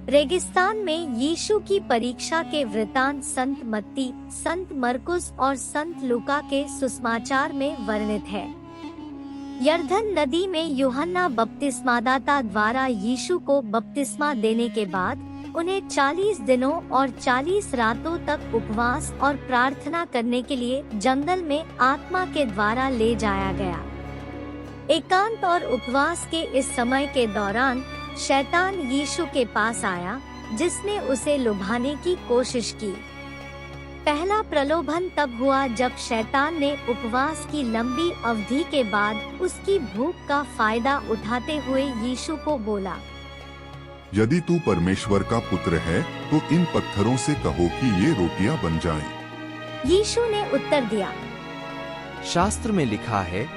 रेगिस्तान में यीशु की परीक्षा के वृतांत संत मत्ती, संत मरकुस और संत लूका के सुसमाचार में वर्णित है। यरदन नदी में यूहन्ना बपतिस्मादाता द्वारा यीशु को बपतिस्मा देने के बाद उन्हें 40 दिनों और 40 रातों तक उपवास और प्रार्थना करने के लिए जंगल में आत्मा के द्वारा ले जाया गया। एकांत और उपवास के इस समय के दौरान शैतान यीशु के पास आया, जिसने उसे लुभाने की कोशिश की। पहला प्रलोभन तब हुआ जब शैतान ने उपवास की लंबी अवधि के बाद उसकी भूख का फायदा उठाते हुए यीशु को बोला, यदि तू परमेश्वर का पुत्र है तो इन पत्थरों से कहो कि ये रोटियां बन जाएं। यीशु ने उत्तर दिया, शास्त्र में लिखा है,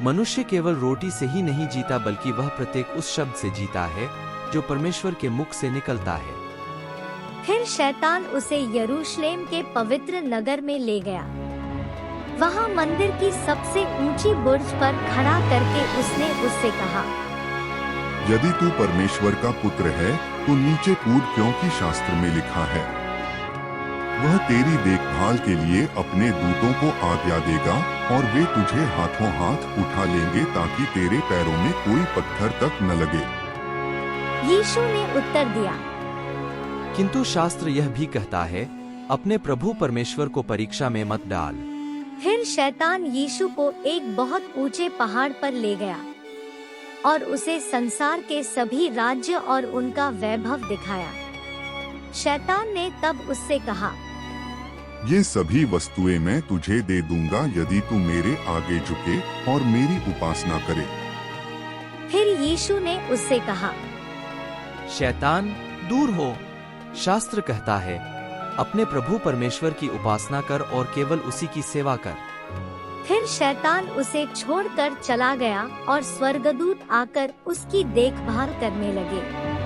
मनुष्य केवल रोटी से ही नहीं जीता बल्कि वह प्रत्येक उस शब्द से जीता है जो परमेश्वर के मुख से निकलता है। फिर शैतान उसे यरूशलेम के पवित्र नगर में ले गया। वहाँ मंदिर की सबसे ऊंची बुर्ज पर खड़ा करके उसने उससे कहा, यदि तू परमेश्वर का पुत्र है तो नीचे कूद, क्योंकि शास्त्र में लिखा है, वह तेरी देखभाल के लिए अपने दूतों को आज्ञा देगा और वे तुझे हाथों हाथ उठा लेंगे ताकि तेरे पैरों में कोई पत्थर तक न लगे। यीशु ने उत्तर दिया, किंतु शास्त्र यह भी कहता है, अपने प्रभु परमेश्वर को परीक्षा में मत डाल। फिर शैतान यीशु को एक बहुत ऊंचे पहाड़ पर ले गया और उसे संसार के सभी राज्य और उनका वैभव दिखाया। शैतान ने तब उससे कहा, ये सभी वस्तुएं मैं तुझे दे दूंगा यदि तू मेरे आगे झुके और मेरी उपासना करे। फिर यीशु ने उससे कहा, शैतान दूर हो, शास्त्र कहता है, अपने प्रभु परमेश्वर की उपासना कर और केवल उसी की सेवा कर। फिर शैतान उसे छोड़कर चला गया और स्वर्गदूत आकर उसकी देखभाल करने लगे।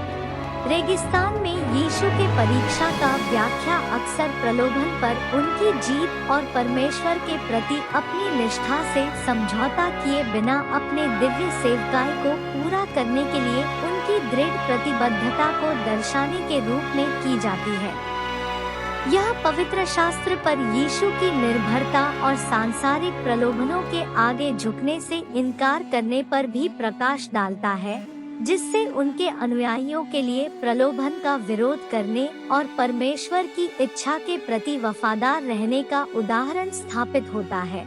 रेगिस्तान में यीशु के परीक्षा का व्याख्या अक्सर प्रलोभन पर उनकी जीत और परमेश्वर के प्रति अपनी निष्ठा से समझौता किए बिना अपने दिव्य सेवकाई को पूरा करने के लिए उनकी दृढ़ प्रतिबद्धता को दर्शाने के रूप में की जाती है। यह पवित्र शास्त्र पर यीशु की निर्भरता और सांसारिक प्रलोभनों के आगे झुकने से इनकार करने पर भी प्रकाश डालता है, जिससे उनके अनुयायियों के लिए प्रलोभन का विरोध करने और परमेश्वर की इच्छा के प्रति वफादार रहने का उदाहरण स्थापित होता है।